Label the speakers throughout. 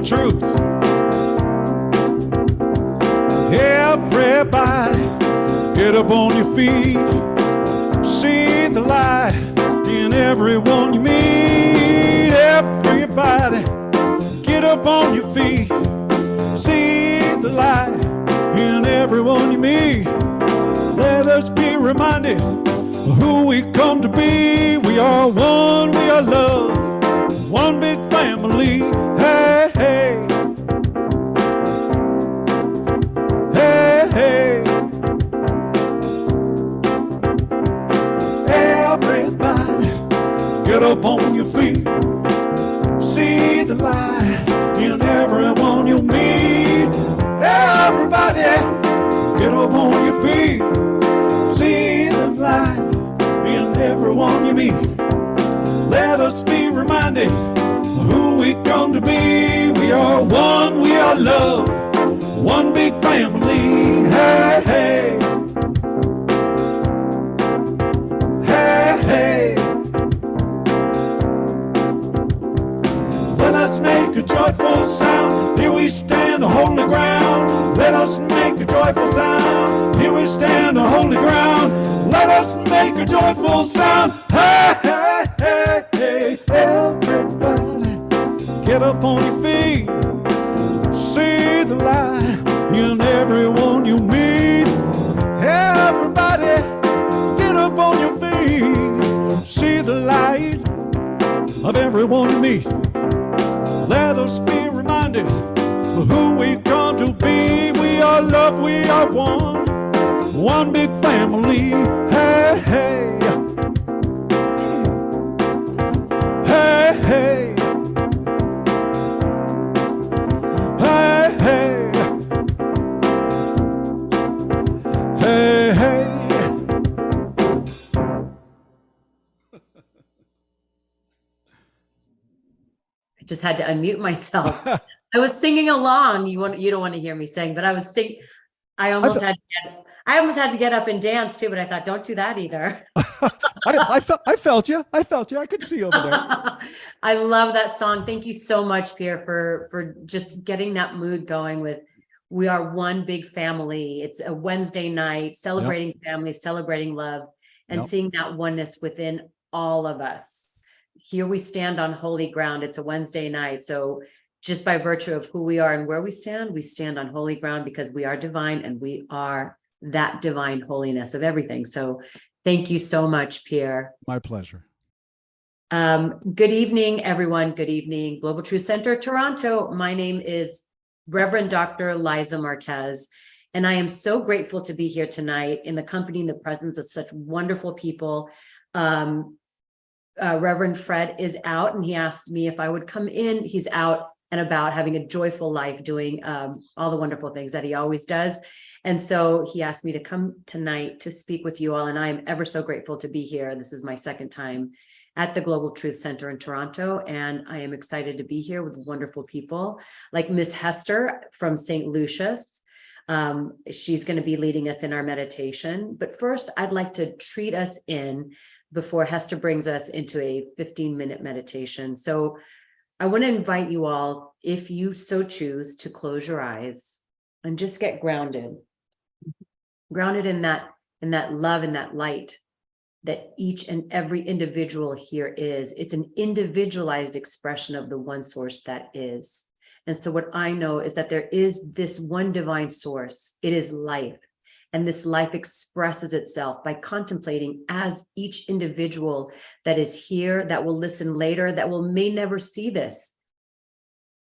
Speaker 1: truth. Everybody, get up on your feet. See the light in everyone you meet. Everybody, get up on your feet. See the light in everyone you meet. Let us be reminded of who we come to be. We are one, we are love, one big family. Hey, hey. Hey, hey. Everybody, get up on your feet. See the light in everyone you meet. Everybody, get up on your feet. See the light in everyone you meet. Let us be reminded of who we come to be. We are one, we are love, one big family. Hey, hey. Hey, hey. Let us make a joyful sound. Here we stand on holy ground. Let us make a joyful sound. Here we stand on holy ground. Let us make a joyful sound. Hey, hey, hey, hey. Everybody, get up on your feet. See the light in everyone you meet. Everybody, get up on your feet. See the light of everyone you meet. Let us be reminded of who we come to be. We are love, we are one big family. Hey, hey. Hey, hey. Hey, hey. Hey, hey.
Speaker 2: I just had to unmute myself. I was singing along. You don't want to hear me sing, but I was singing. I almost had to get up and dance too, but I thought, don't do that either.
Speaker 1: I felt you. I could see you over there.
Speaker 2: I love that song. Thank you so much, Pierre, for just getting that mood going with we are one big family. It's a Wednesday night, celebrating family, celebrating love, and seeing that oneness within all of us. Here we stand on holy ground. It's a Wednesday night. So just by virtue of who we are and where we stand on holy ground because we are divine and we are that divine holiness of everything. So thank you so much, Pierre.
Speaker 1: My pleasure.
Speaker 2: Good evening, everyone. Good evening, Global Truth Center, Toronto. My name is Reverend Dr. Liza Marquez, and I am so grateful to be here tonight in the company and the presence of such wonderful people. Reverend Fred is out, and he asked me if I would come in. He's out and about having a joyful life, doing all the wonderful things that he always does. And so he asked me to come tonight to speak with you all, and I am ever so grateful to be here. This is my second time at the Global Truth Center in Toronto, and I am excited to be here with wonderful people like Miss Hester from St. Lucius. She's going to be leading us in our meditation. But first, I'd like to treat us in before Hester brings us into a 15-minute meditation. So I want to invite you all, if you so choose, to close your eyes and just get grounded in that love and that light that each and every individual here is. It's an individualized expression of the one source that is. And so what I know is that there is this one divine source. It is life. And this life expresses itself by contemplating as each individual that is here, that will listen later, that may never see this.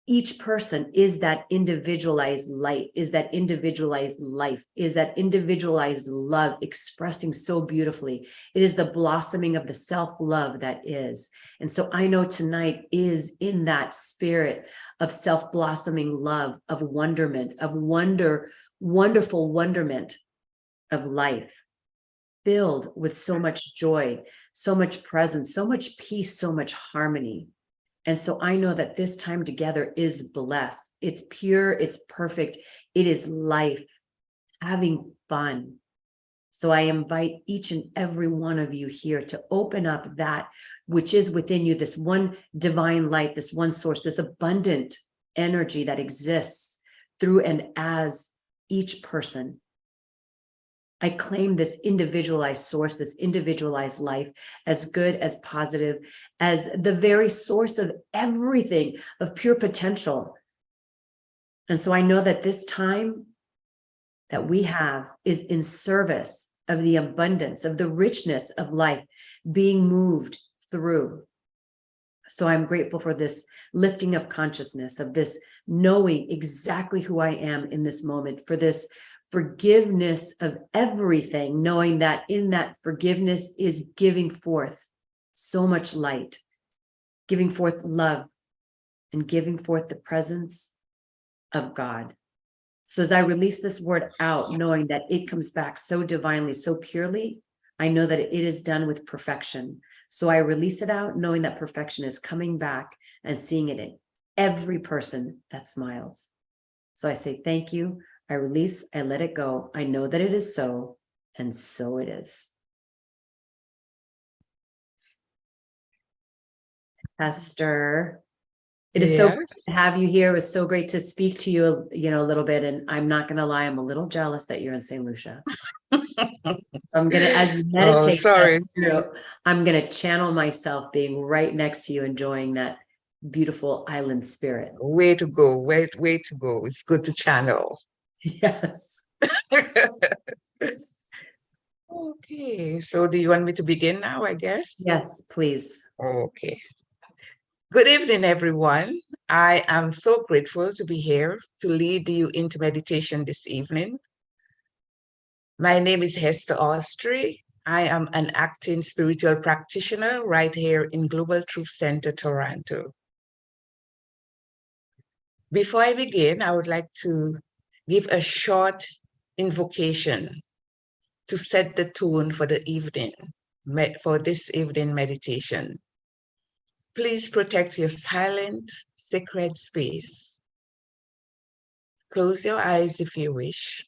Speaker 2: Each person is that individualized light, is that individualized life, is that individualized love expressing so beautifully. It is the blossoming of the self-love that is. And so I know tonight is in that spirit of self-blossoming love, of wonderment, of wonderful wonderment of life, filled with so much joy, so much presence, so much peace, so much harmony. And so I know that this time together is blessed. It's pure, it's perfect. It is life, having fun. So I invite each and every one of you here to open up that which is within you, this one divine light, this one source, this abundant energy that exists through and as each person. I claim this individualized source, this individualized life, as good, as positive, as the very source of everything, of pure potential. And so I know that this time that we have is in service of the abundance, of the richness of life being moved through. So I'm grateful for this lifting of consciousness, of this knowing exactly who I am in this moment, for this forgiveness of everything, knowing that in that forgiveness is giving forth so much light, giving forth love, and giving forth the presence of God. So as I release this word out, knowing that it comes back so divinely, so purely, I know that it is done with perfection. So I release it out, knowing that perfection is coming back and seeing it in every person that smiles. So I say, thank you. I release, I let it go. I know that it is so, and so it is. Esther, it is so great to have you here. It was so great to speak to you, a little bit. And I'm not going to lie, I'm a little jealous that you're in St. Lucia. I'm going to, as you meditate through, I'm going to channel myself being right next to you, enjoying that beautiful island spirit.
Speaker 3: Way to go. Way to go. It's good to channel.
Speaker 2: Yes.
Speaker 3: Okay. So do you want me to begin now, I guess?
Speaker 2: Yes, please.
Speaker 3: Okay. Good evening, everyone. I am so grateful to be here to lead you into meditation this evening. My name is Hester Ostry. I am an acting spiritual practitioner right here in Global Truth Center, Toronto. Before I begin, I would like to give a short invocation to set the tone for the evening, for this evening meditation. Please protect your silent, sacred space. Close your eyes if you wish,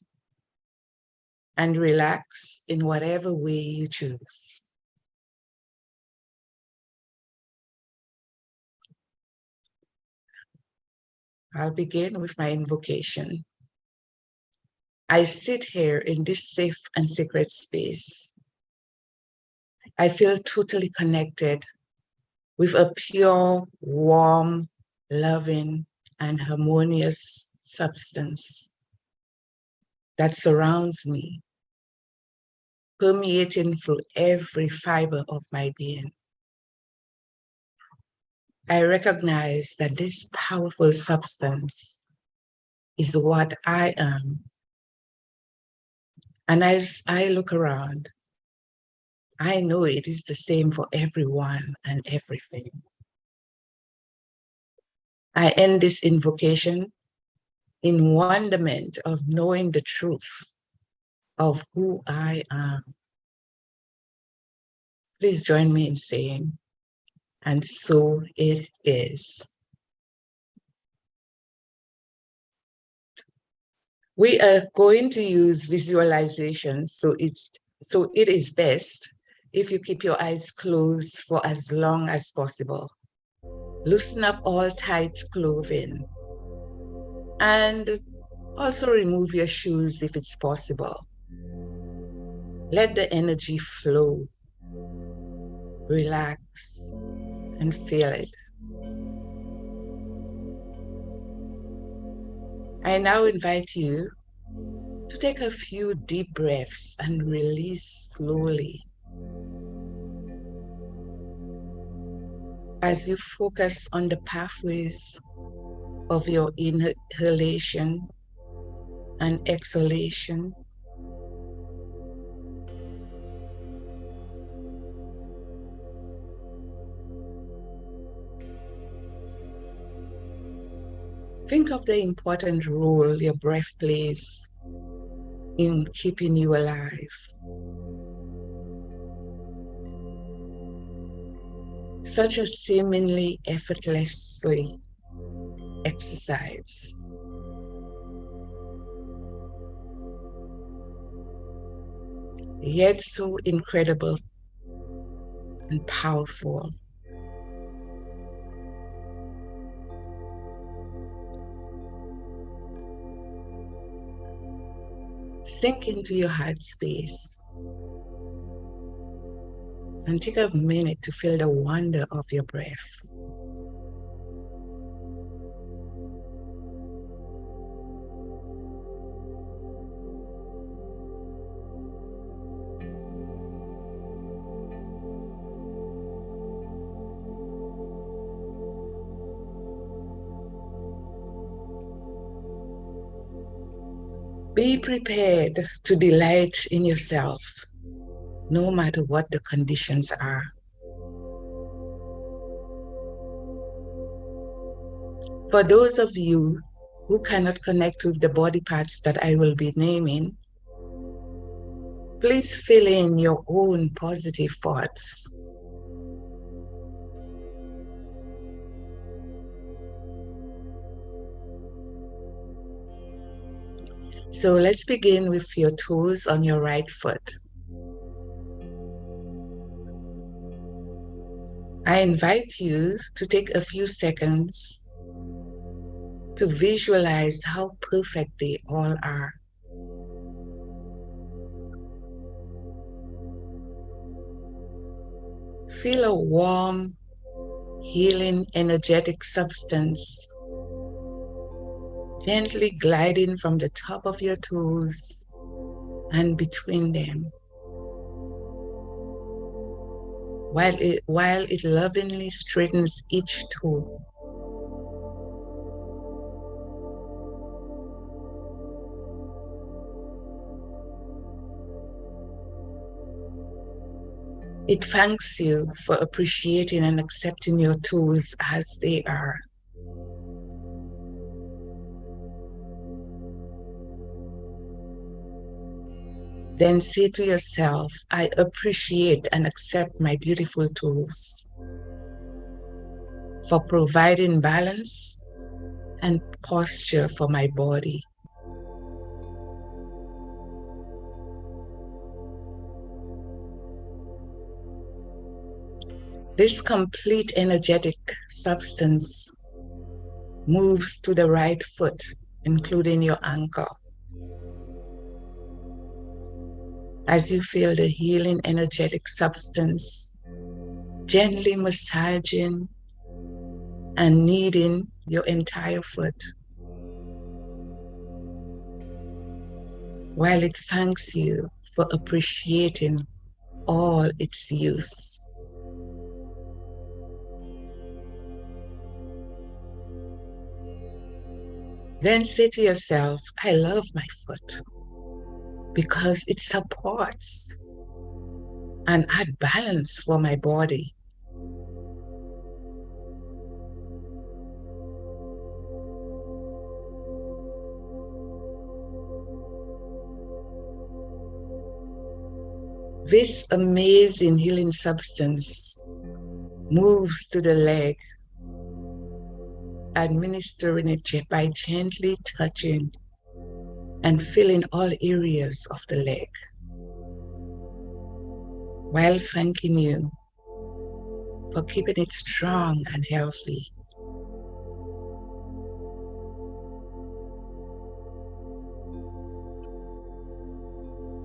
Speaker 3: and relax in whatever way you choose. I'll begin with my invocation. I sit here in this safe and sacred space. I feel totally connected with a pure, warm, loving, and harmonious substance that surrounds me, permeating through every fiber of my being. I recognize that this powerful substance is what I am. And as I look around, I know it is the same for everyone and everything. I end this invocation in wonderment of knowing the truth of who I am. Please join me in saying, and so it is. We are going to use visualization, so it is best if you keep your eyes closed for as long as possible. Loosen up all tight clothing, and also remove your shoes if it's possible. Let the energy flow. Relax and feel it. I now invite you to take a few deep breaths and release slowly. As you focus on the pathways of your inhalation and exhalation, think of the important role your breath plays in keeping you alive. Such a seemingly effortlessly exercise. Yet so incredible and powerful. Sink into your heart space and take a minute to feel the wonder of your breath. Be prepared to delight in yourself, no matter what the conditions are. For those of you who cannot connect with the body parts that I will be naming, please fill in your own positive thoughts. So let's begin with your toes on your right foot. I invite you to take a few seconds to visualize how perfect they all are. Feel a warm, healing, energetic substance gently gliding from the top of your toes and between them, while it lovingly straightens each toe. It thanks you for appreciating and accepting your toes as they are. Then say to yourself, I appreciate and accept my beautiful toes for providing balance and posture for my body. This complete energetic substance moves to the right foot, including your ankle. As you feel the healing energetic substance gently massaging and kneading your entire foot, while it thanks you for appreciating all its use. Then say to yourself, I love my foot because it supports and adds balance for my body. This amazing healing substance moves to the leg, administering it by gently touching and filling all areas of the leg, while thanking you for keeping it strong and healthy.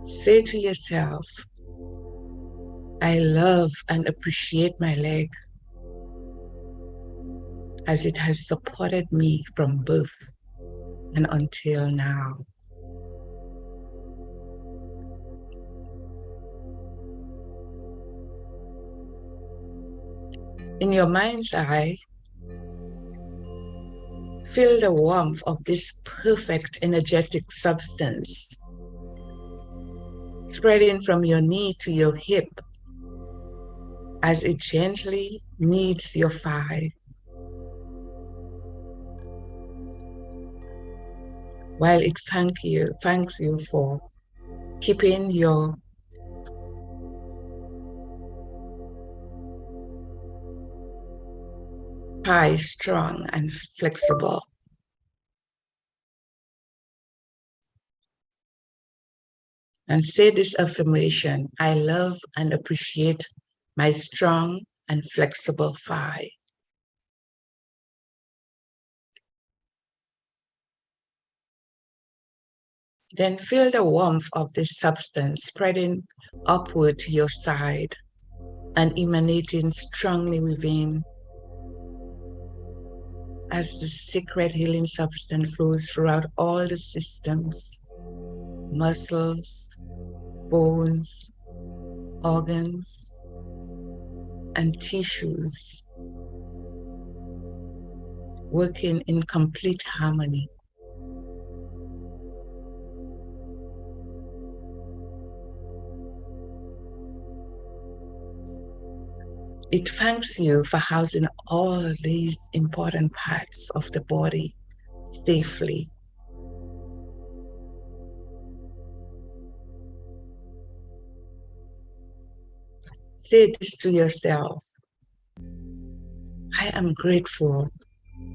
Speaker 3: Say to yourself, I love and appreciate my leg as it has supported me from birth and until now. In your mind's eye, feel the warmth of this perfect energetic substance spreading from your knee to your hip as it gently kneads your thigh, while it thanks you for keeping your thigh strong and flexible. And say this affirmation, I love and appreciate my strong and flexible thigh. Then feel the warmth of this substance spreading upward to your side and emanating strongly within as the secret healing substance flows throughout all the systems, muscles, bones, organs, and tissues, working in complete harmony. It thanks you for housing all these important parts of the body safely. Say this to yourself: I am grateful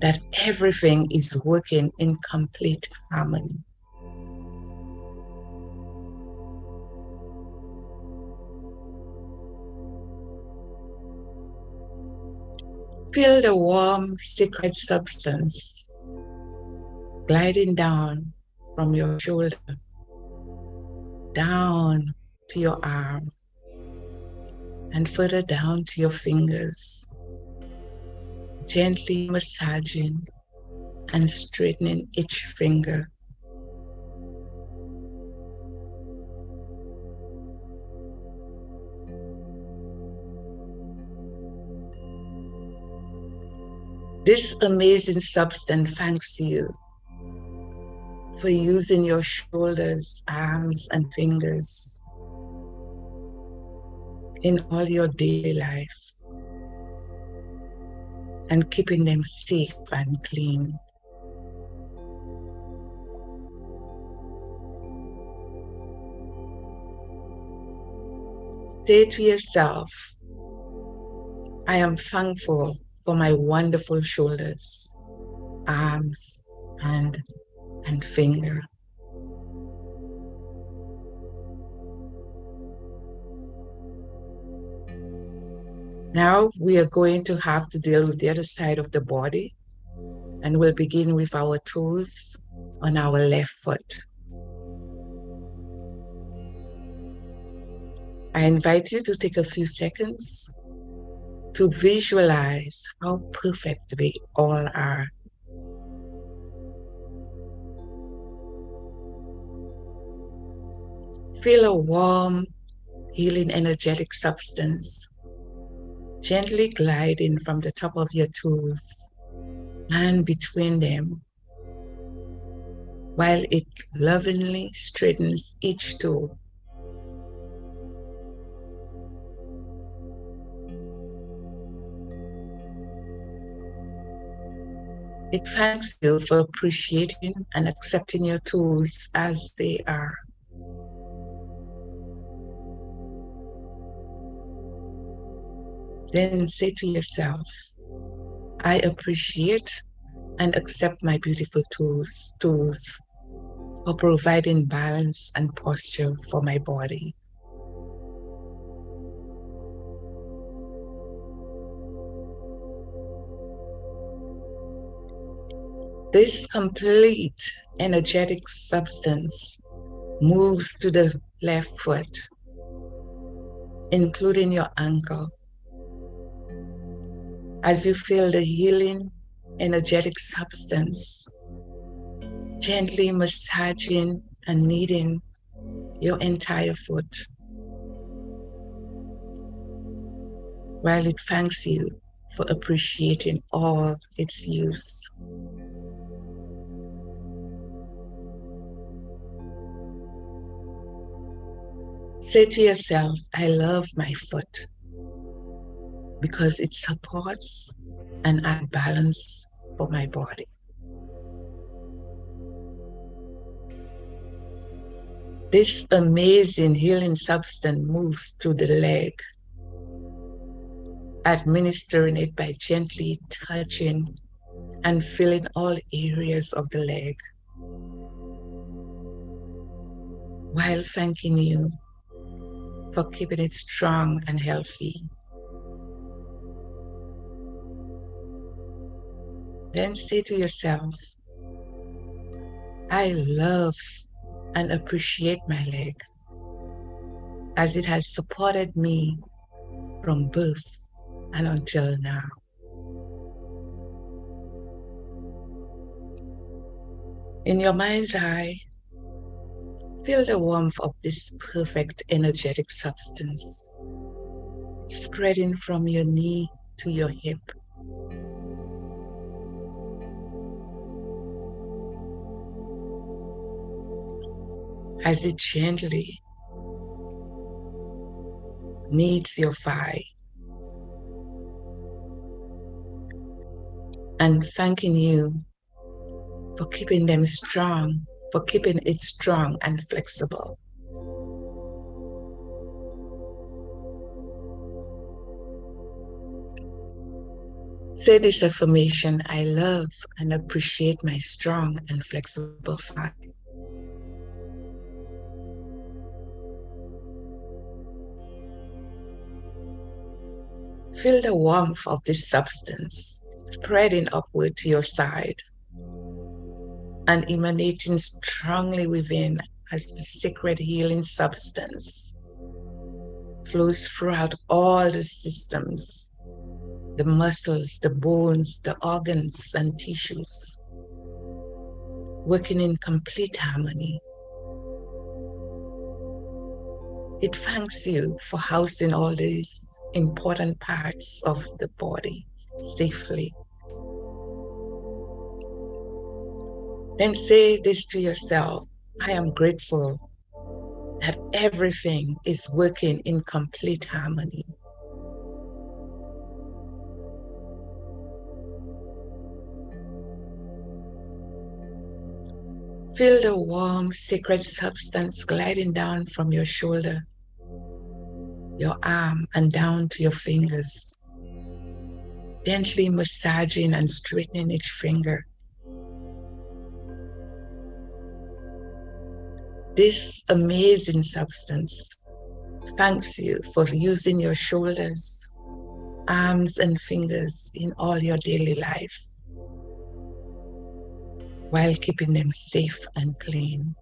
Speaker 3: that everything is working in complete harmony. Feel the warm, sacred substance gliding down from your shoulder, down to your arm, and further down to your fingers, gently massaging and straightening each finger. This amazing substance thanks you for using your shoulders, arms, and fingers in all your daily life and keeping them safe and clean. Say to yourself, I am thankful for my wonderful shoulders, arms, and finger. Now we are going to have to deal with the other side of the body, and we'll begin with our toes on our left foot. I invite you to take a few seconds to visualize how perfect they all are. Feel a warm, healing, energetic substance gently gliding from the top of your toes and between them, while it lovingly straightens each toe. It thanks you for appreciating and accepting your toes as they are. Then say to yourself, I appreciate and accept my beautiful toes for providing balance and posture for my body. This complete energetic substance moves to the left foot, including your ankle. As you feel the healing, energetic substance gently massaging and kneading your entire foot, while it thanks you for appreciating all its use. Say to yourself, I love my foot because it supports and adds balance for my body. This amazing healing substance moves to the leg, administering it by gently touching and feeling all areas of the leg, while thanking you for keeping it strong and healthy. Then say to yourself, I love and appreciate my leg, as it has supported me from birth and until now. In your mind's eye, feel the warmth of this perfect energetic substance spreading from your knee to your hip. As it gently kneads your thigh, and thanking you for keeping them strong, for keeping it strong and flexible. Say this affirmation: I love and appreciate my strong and flexible thigh. Feel the warmth of this substance spreading upward to your side and emanating strongly within as the sacred healing substance flows throughout all the systems, the muscles, the bones, the organs and tissues, working in complete harmony. It thanks you for housing all these important parts of the body safely. Then say this to yourself: I am grateful that everything is working in complete harmony. Feel the warm, sacred substance gliding down from your shoulder, your arm, and down to your fingers, gently massaging and straightening each finger. This amazing substance thanks you for using your shoulders, arms, and fingers in all your daily life, while keeping them safe and clean.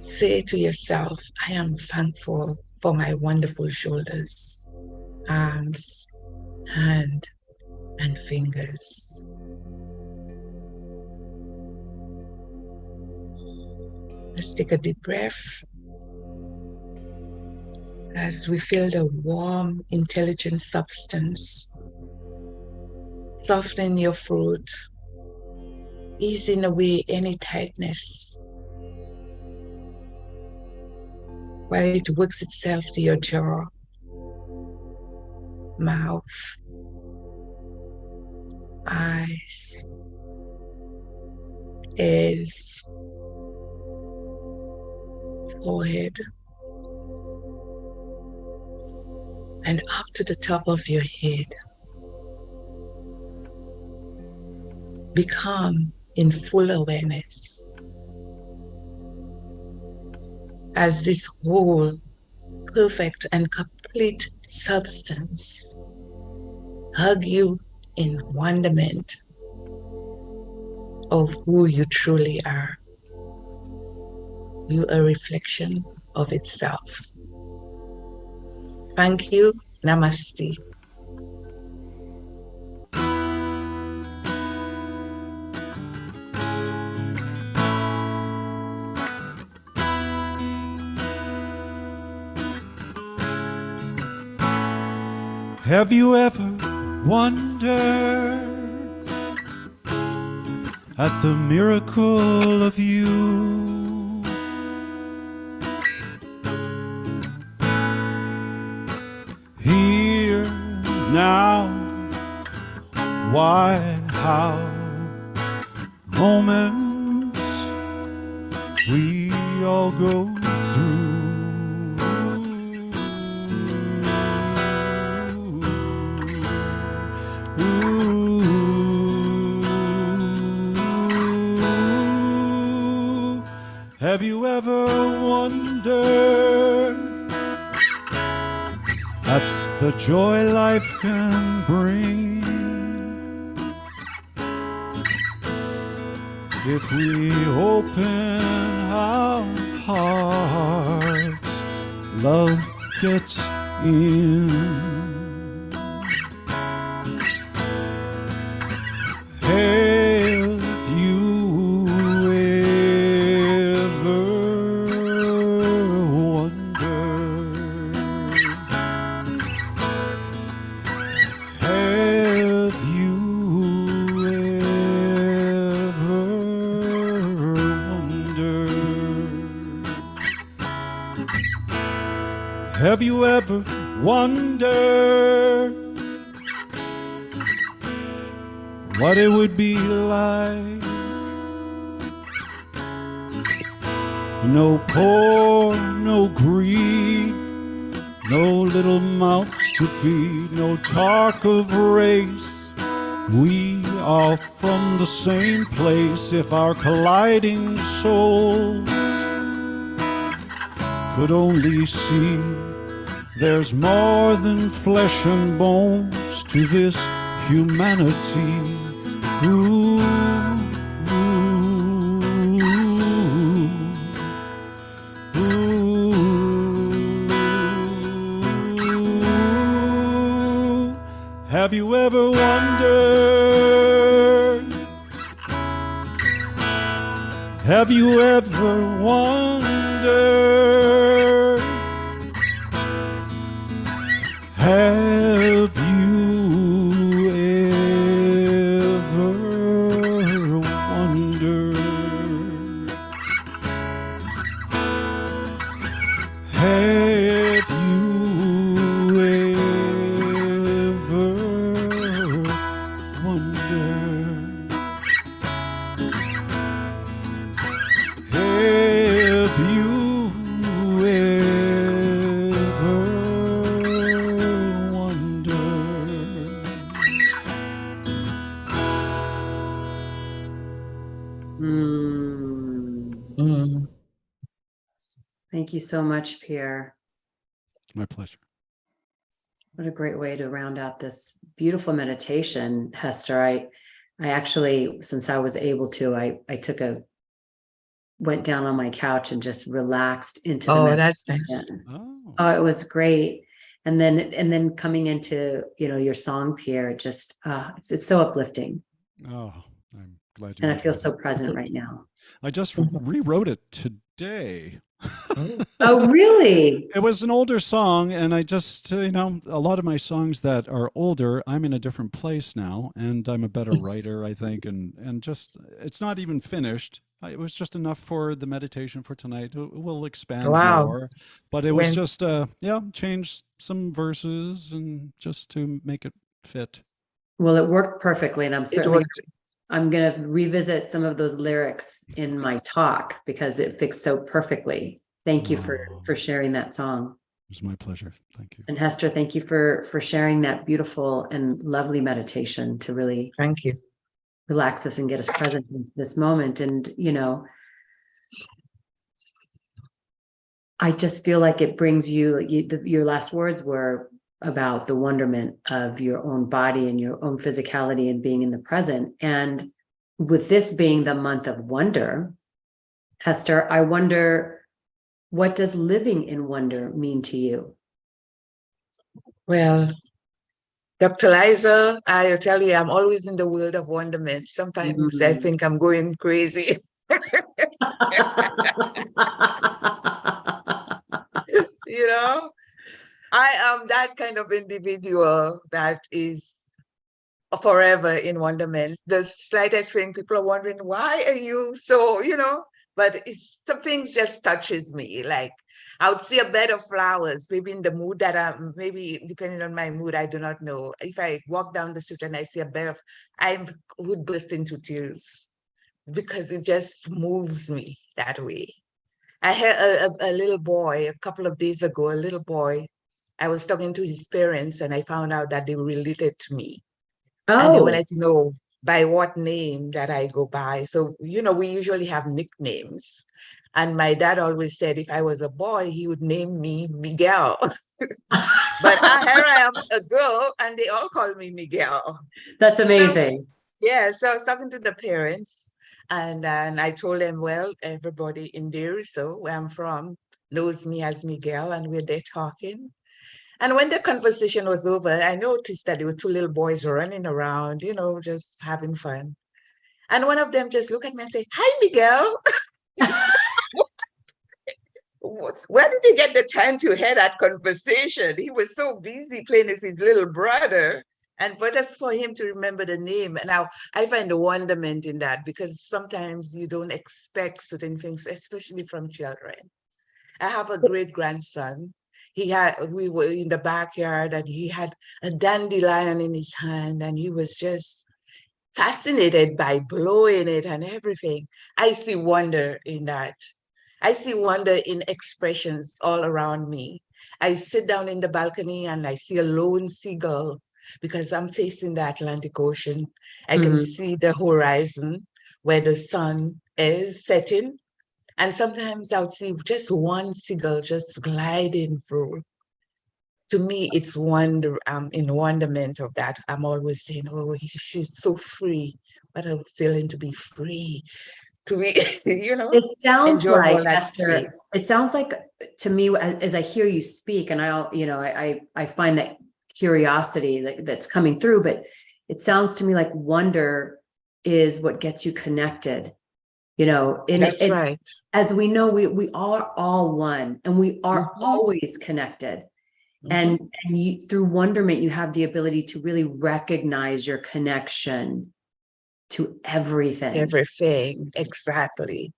Speaker 3: Say to yourself, I am thankful for my wonderful shoulders, arms, hand, and fingers. Let's take a deep breath as we feel the warm, intelligent substance softening your throat, easing away any tightness, while it works itself to your jaw, mouth, eyes, ears, forehead, and up to the top of your head. Become in full awareness as this whole, perfect and complete substance hug you in wonderment of who you truly are. You are a reflection of itself. Thank you. Namaste.
Speaker 1: Have you ever wondered at the miracle of you? Here, now, why, how, moments we all go through. Have you ever wondered at the joy life can bring? if we open our hearts, love gets in. Have you ever wondered? Have you ever wondered? Have you ever wondered what it would be like? No poor, no greed, no little mouths to feed, no talk of race. We are from the same place. If our colliding souls could only see, there's more than flesh and bones to this humanity. Ooh, ooh, ooh. Have you ever wondered? Have you ever wondered? Have you ever wondered? Have you ever wondered? Have you ever wondered?
Speaker 3: Mm.
Speaker 2: Thank you so much, Pierre.
Speaker 1: My pleasure.
Speaker 2: What a great way to round out this beautiful meditation, Hester. I actually, since I was able to, I went down on my couch and just relaxed into the
Speaker 3: Oh, that's
Speaker 2: meditation.
Speaker 3: nice.
Speaker 2: Oh, it was great. And then coming into, your song, Pierre, just it's so uplifting.
Speaker 1: Oh, I'm glad you
Speaker 2: And I feel
Speaker 1: enjoyed
Speaker 2: so
Speaker 1: it.
Speaker 2: present right now.
Speaker 1: I just rewrote it today.
Speaker 2: Oh, really?
Speaker 1: It was an older song, and I just, a lot of my songs that are older, I'm in a different place now, and I'm a better writer, I think, and just, it's not even finished. It was just enough for the meditation for tonight. We'll expand
Speaker 3: Wow.
Speaker 1: more, but it was
Speaker 3: When
Speaker 1: just, change some verses and just to make it fit.
Speaker 2: Well, it worked perfectly, and
Speaker 3: it worked.
Speaker 2: I'm going to revisit some of those lyrics in my talk because it fits so perfectly. Thank you for sharing that song.
Speaker 1: It was my pleasure. Thank you.
Speaker 2: And Hester, thank you for sharing that beautiful and lovely meditation to really
Speaker 3: Thank you.
Speaker 2: relax us and get us present in this moment. And, I just feel like it brings your last words were about the wonderment of your own body and your own physicality and being in the present. And with this being the month of wonder, Hester, I wonder, what does living in wonder mean to you?
Speaker 3: Well, Dr. Liza, I'll tell you, I'm always in the world of wonderment. Sometimes I think I'm going crazy. I am that kind of individual that is forever in wonderment. The slightest thing, people are wondering, why are you so, but it's some things just touches me. Like I would see a bed of flowers, maybe in the mood that maybe depending on my mood, I do not know. If I walk down the street and I see a bed of, I would burst into tears because it just moves me that way. I had a little boy a couple of days ago, a little boy. I was talking to his parents and I found out that they were related to me. And they wanted to know by what name that I go by. So, we usually have nicknames. And my dad always said if I was a boy, he would name me Miguel. But here I am, a girl, and they all call me Miguel.
Speaker 2: That's amazing.
Speaker 3: So I was talking to the parents, And I told them, well, everybody in Dairy, so where I'm from, knows me as Miguel, and we're there talking. And when the conversation was over, I noticed that there were two little boys running around, just having fun. And one of them just looked at me and said, "Hi, Miguel." Where did he get the time to hear that conversation? He was so busy playing with his little brother. But just for him to remember the name. And now I find the wonderment in that, because sometimes you don't expect certain things, especially from children. I have a great grandson. We were in the backyard and he had a dandelion in his hand and he was just fascinated by blowing it and everything. I see wonder in that. I see wonder in expressions all around me. I sit down in the balcony and I see a lone seagull because I'm facing the Atlantic Ocean. I can see the horizon where the sun is setting. And sometimes I would see just one seagull just gliding through. To me, it's wonder. In wonderment of that. I'm always saying, "Oh, she's so free. What a feeling to be free." To be,
Speaker 2: It sounds
Speaker 3: enjoy
Speaker 2: like,
Speaker 3: all that
Speaker 2: Esther,
Speaker 3: space.
Speaker 2: it sounds like to me, as I hear you speak, and I find that curiosity that's coming through, but it sounds to me like wonder is what gets you connected.
Speaker 3: That's right.
Speaker 2: As we know, we are all one, and we are always connected. And you, through wonderment, you have the ability to really recognize your connection to everything.
Speaker 3: Everything, exactly.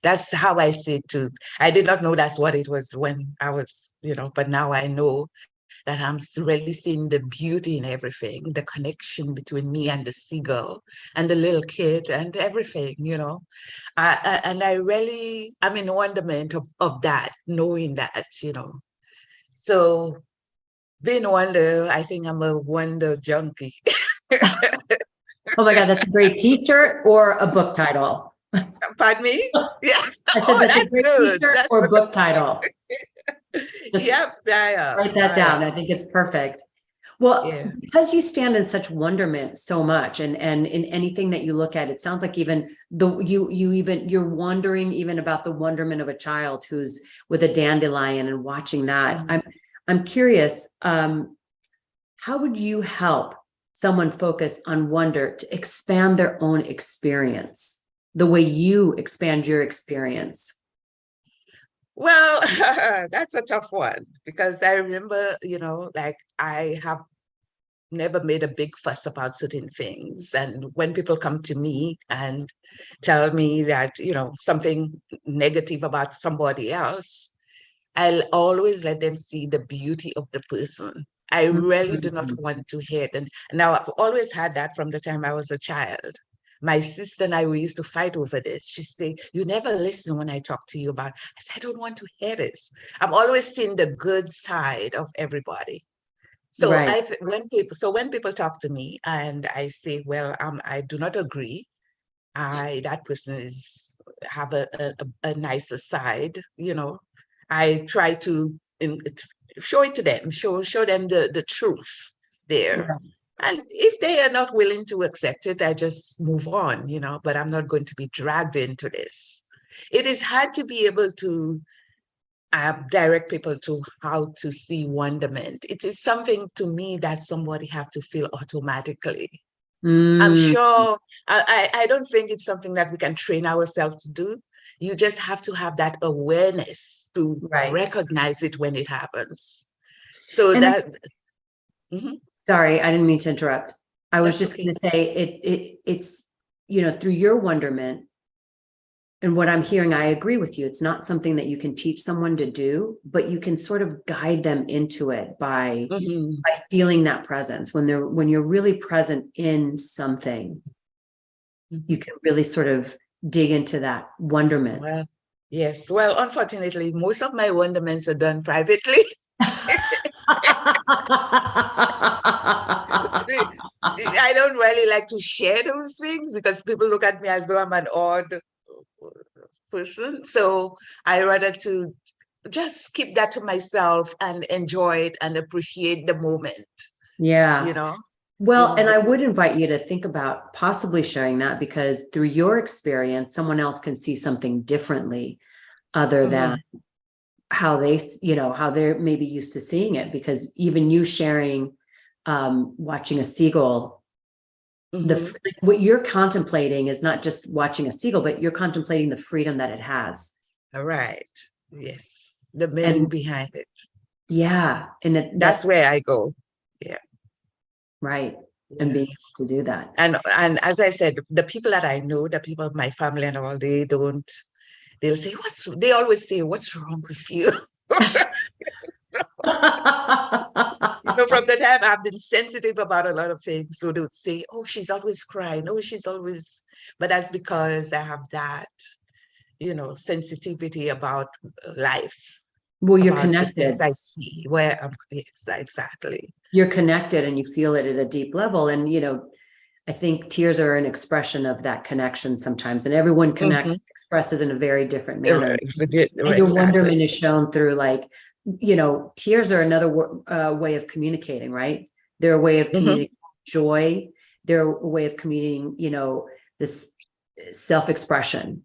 Speaker 3: That's how I see it too. I did not know that's what it was when I was, but now I know that I'm really seeing the beauty in everything, the connection between me and the seagull and the little kid and everything, and I'm in wonderment of that, knowing that, So being wonder, I think I'm a wonder junkie.
Speaker 2: Oh my God, that's a great t-shirt or a book title.
Speaker 3: Pardon me? Yeah.
Speaker 2: I said that's a
Speaker 3: That's
Speaker 2: great
Speaker 3: good.
Speaker 2: t-shirt or book title. Just
Speaker 3: Yep,
Speaker 2: write that down. I think it's perfect. Well,
Speaker 3: yeah.
Speaker 2: because you stand in such wonderment so much, and in anything that you look at, it sounds like even you're wondering even about the wonderment of a child who's with a dandelion and watching that. I'm curious, how would you help someone focus on wonder to expand their own experience, the way you expand your experience?
Speaker 3: Well, that's a tough one because I remember, like I have never made a big fuss about certain things. And when people come to me and tell me that, something negative about somebody else, I'll always let them see the beauty of the person. I really do not want to hate. And now I've always had that from the time I was a child. My sister and I, we used to fight over this. She'd say, "You never listen when I talk to you about," I said, "I don't want to hear this." I'm always seeing the good side of everybody. So
Speaker 2: Right.
Speaker 3: when people talk to me and I say, well, I do not agree. That person have a nicer side, I try to show it to them, show them the truth there.
Speaker 2: Yeah.
Speaker 3: And if they are not willing to accept it, I just move on, but I'm not going to be dragged into this. It is hard to be able to direct people to how to see wonderment. It is something to me that somebody have to feel automatically. I'm sure, I don't think it's something that we can train ourselves to do. You just have to have that awareness to recognize it when it happens. So
Speaker 2: Sorry, I didn't mean to interrupt. I was
Speaker 3: That's
Speaker 2: just going to say it's, through your wonderment and what I'm hearing, I agree with you. It's not something that you can teach someone to do, but you can sort of guide them into it by feeling that presence. When you're really present in something, you can really sort of dig into that wonderment.
Speaker 3: Well, yes. Well, unfortunately, most of my wonderments are done privately. I don't really like to share those things because people look at me as though I'm an odd person. So I rather to just keep that to myself and enjoy it and appreciate the moment.
Speaker 2: Yeah. Well, and
Speaker 3: know.
Speaker 2: I would invite you to think about possibly sharing that, because through your experience, someone else can see something differently other than how they, how they're maybe used to seeing it. Because even you sharing, watching a seagull, what you're contemplating is not just watching a seagull, but you're contemplating the freedom that it has.
Speaker 3: Right. Yes. The meaning behind it.
Speaker 2: Yeah. And
Speaker 3: That's where I go. Yeah.
Speaker 2: Right. And being
Speaker 3: Yes.
Speaker 2: able to do that.
Speaker 3: And as I said, the people that I know, the people of my family and all, they'll say, they always say, what's wrong with you? From the time I've been sensitive about a lot of things. So they would say, oh, she's always crying. Oh, she's always, but that's because I have that, sensitivity about life.
Speaker 2: Well, you're
Speaker 3: about the
Speaker 2: connected.
Speaker 3: things I see, yes, exactly.
Speaker 2: You're connected and you feel it at a deep level. And, I think tears are an expression of that connection sometimes. And everyone connects, expresses in a very different manner. And your wonderment is shown through, like, tears are another way of communicating, right? They're a way of communicating joy. They're a way of communicating, this self-expression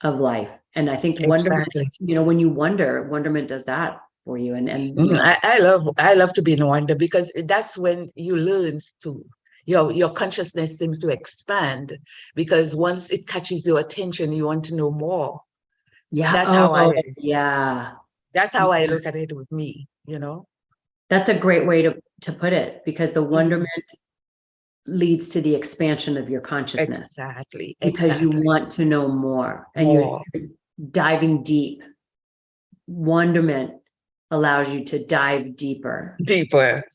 Speaker 2: of life. And I think wonderment, when you wonderment does that for you. And
Speaker 3: I love to be in wonder, because that's when you learn to, your consciousness seems to expand, because once it catches your attention, you want to know more.
Speaker 2: Yeah.
Speaker 3: That's how I look at it with me,
Speaker 2: That's a great way to put it, because the wonderment leads to the expansion of your consciousness.
Speaker 3: Exactly.
Speaker 2: Because you want to know more, and you're diving deep. Wonderment allows you to dive deeper.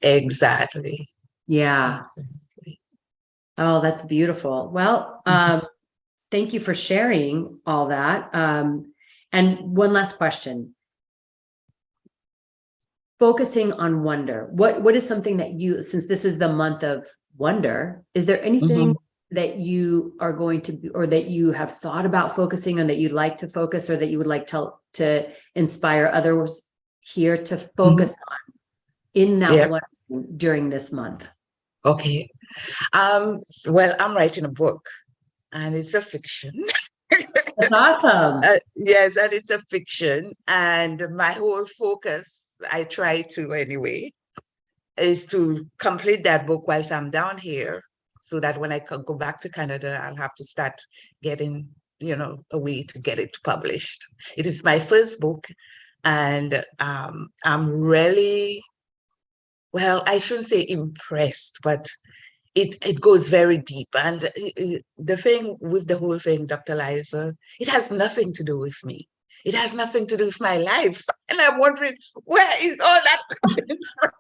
Speaker 3: Exactly.
Speaker 2: Yeah.
Speaker 3: Exactly.
Speaker 2: Oh, that's beautiful. Well, thank you for sharing all that. And one last question. Focusing on wonder, what is something that you, since this is the month of wonder, is there anything that you are going to be, or that you have thought about focusing on, that you'd like to focus, or that you would like to inspire others here to focus on in that wonder during this month?
Speaker 3: Okay. Well, I'm writing a book, and it's a fiction.
Speaker 2: That's awesome.
Speaker 3: Yes, and it's a fiction, and my whole focus, I try to anyway, is to complete that book whilst I'm down here, so that when I go back to Canada, I'll have to start getting, a way to get it published. It is my first book, and I'm really, well, I shouldn't say impressed, but it goes very deep. And the thing with the whole thing, Dr. Liza, it has nothing to do with me. It has nothing to do with my life. And I'm wondering, where is all that coming from?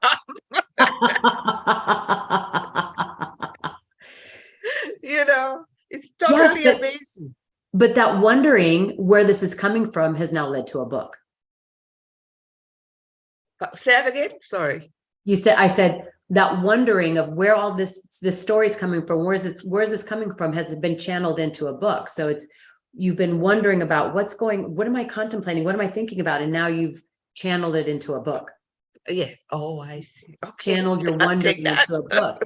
Speaker 3: It's totally amazing.
Speaker 2: But that wondering where this is coming from has now led to a book.
Speaker 3: Say that again? Sorry.
Speaker 2: I said that wondering of where all this story is coming from, where's this coming from, has been channeled into a book. So you've been wondering about what am I contemplating? What am I thinking about? And now you've channeled it into a book.
Speaker 3: Yeah. Oh, I see. Okay.
Speaker 2: Channeled your wondering into a book.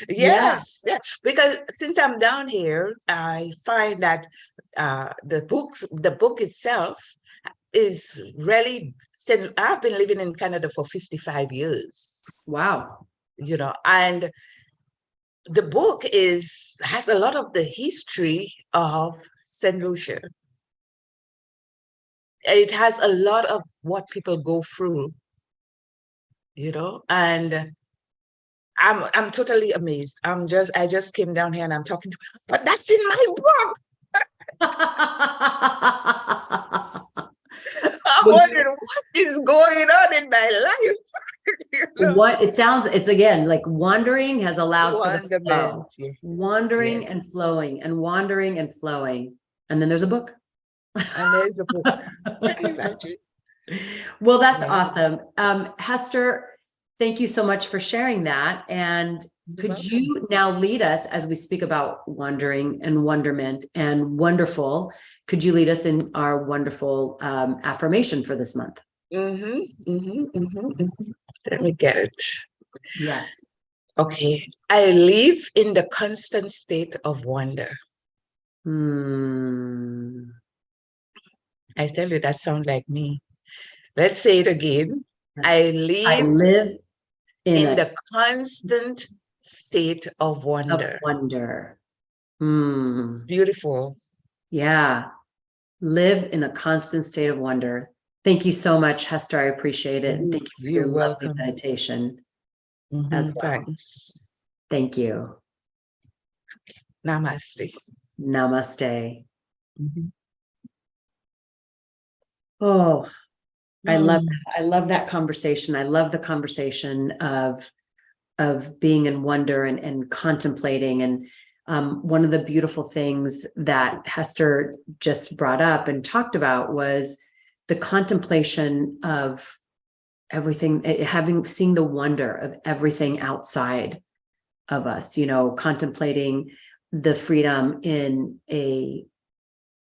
Speaker 3: Yes. Yeah. Because since I'm down here, I find that the book itself is really, I've been living in Canada for 55 years.
Speaker 2: Wow.
Speaker 3: And the book has a lot of the history of St. Lucia. It has a lot of what people go through, and I'm totally amazed. I just came down here and I'm talking to her, but that's in my book. I'm wondering what is going on in my life.
Speaker 2: It's again, like wandering has allowed for the flow.
Speaker 3: Yes.
Speaker 2: Wandering and flowing, and wandering and flowing. And then there's a book.
Speaker 3: And there's a book. Can you imagine?
Speaker 2: Well, that's awesome. Hester, thank you so much for sharing that. And could you now lead us, as we speak about wandering and wonderment and wonderful, could you lead us in our wonderful affirmation for this month?
Speaker 3: Let me get it.
Speaker 2: Yes.
Speaker 3: Okay. I live in the constant state of wonder. I tell you, that sounds like me. Let's say it again. I
Speaker 2: I
Speaker 3: live
Speaker 2: live
Speaker 3: in
Speaker 2: in
Speaker 3: the constant state of
Speaker 2: of
Speaker 3: wonder.
Speaker 2: wonder.
Speaker 3: It's beautiful.
Speaker 2: Yeah. Live in a constant state of wonder. Thank you so much, Hester. I appreciate it. And thank you for
Speaker 3: You're
Speaker 2: your lovely
Speaker 3: welcome.
Speaker 2: meditation as well.
Speaker 3: Thanks.
Speaker 2: Thank you.
Speaker 3: Namaste.
Speaker 2: Namaste.
Speaker 3: Mhm.
Speaker 2: Oh, I love
Speaker 3: Mm.
Speaker 2: that. I love that conversation. I love the conversation of being in wonder and contemplating. And one of the beautiful things that Hester just brought up and talked about was the contemplation of everything, seeing the wonder of everything outside of us, contemplating the freedom in a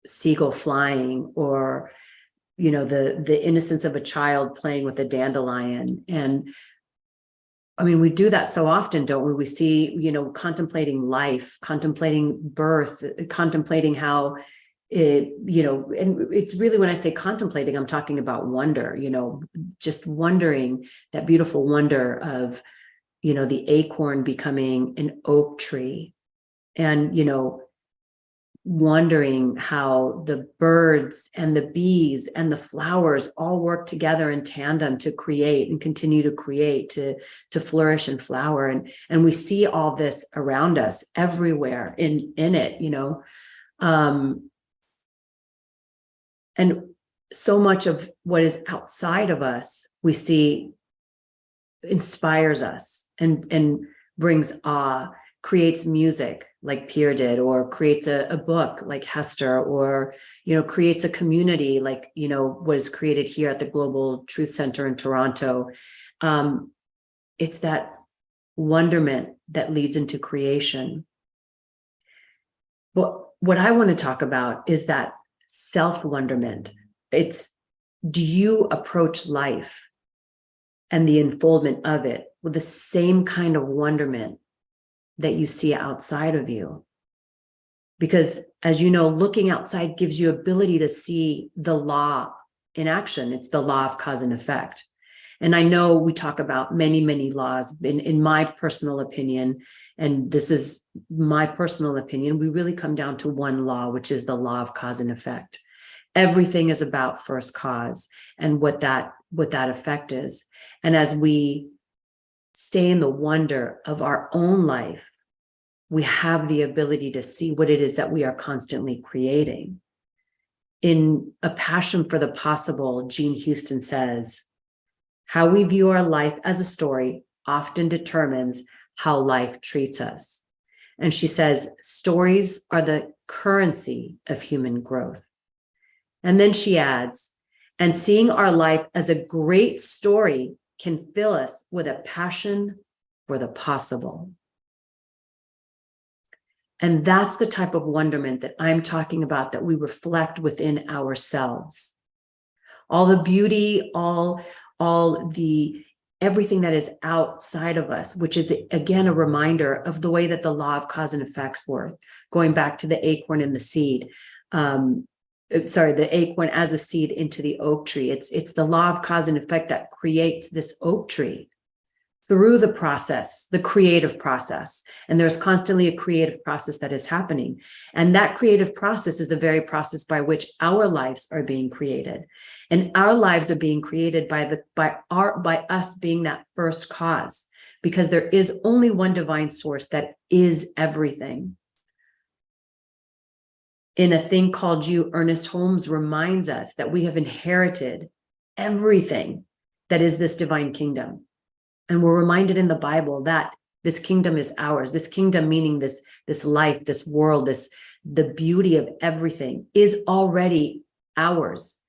Speaker 2: seagull flying, or the innocence of a child playing with a dandelion. And I mean, we do that so often, don't we? We see, contemplating life, contemplating birth, contemplating how and it's really, when I say contemplating, I'm talking about wonder, just wondering, that beautiful wonder of, the acorn becoming an oak tree, and, wondering how the birds and the bees and the flowers all work together in tandem to create and continue to create, to flourish and flower. And we see all this around us everywhere in it, and so much of what is outside of us, we see, inspires us and brings awe, creates music like Pierre did, or creates a book like Hester, or, creates a community like, was created here at the Global Truth Center in Toronto. It's that wonderment that leads into creation. But what I want to talk about is that self-wonderment. Do you approach life and the unfoldment of it with the same kind of wonderment that you see outside of you? Because, as you know, looking outside gives you ability to see the law in action. It's the law of cause and effect. And I know we talk about many, many laws. In my personal opinion, and this is my personal opinion, we really come down to one law, which is the law of cause and effect. Everything is about first cause and what that effect is. And as we stay in the wonder of our own life, we have the ability to see what it is that we are constantly creating. In A Passion for the Possible, Jean Houston says, how we view our life as a story often determines how life treats us. And she says, stories are the currency of human growth. And then she adds, and seeing our life as a great story can fill us with a passion for the possible. And that's the type of wonderment that I'm talking about, that we reflect within ourselves. All the beauty, all the everything that is outside of us, which is, again, a reminder of the way that the law of cause and effects work, going back to the acorn and the seed. The acorn as a seed into the oak tree. It's the law of cause and effect that creates this oak tree through the process, the creative process. And there's constantly a creative process that is happening. And that creative process is the very process by which our lives are being created. And our lives are being created by us being that first cause, because there is only one divine source that is everything. In A Thing Called You, Ernest Holmes reminds us that we have inherited everything that is this divine kingdom. And we're reminded in the Bible that this kingdom is ours. This kingdom, meaning this life, this world, the beauty of everything, is already ours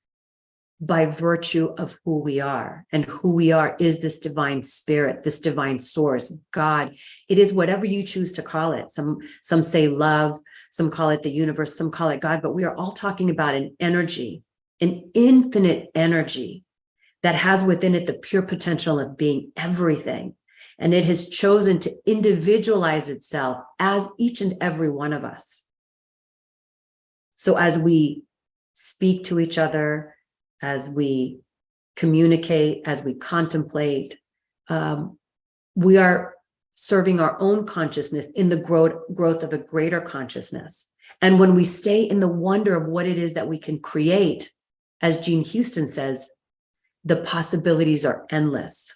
Speaker 2: by virtue of who we are. And who we are is this divine spirit, this divine source, God. It is whatever you choose to call it. Some say love, some call it the universe, some call it God, but we are all talking about an energy, an infinite energy that has within it the pure potential of being everything. And it has chosen to individualize itself as each and every one of us. So as we speak to each other, as we communicate, as we contemplate, we are serving our own consciousness in the growth of a greater consciousness. And when we stay in the wonder of what it is that we can create, as Jean Houston says, the possibilities are endless.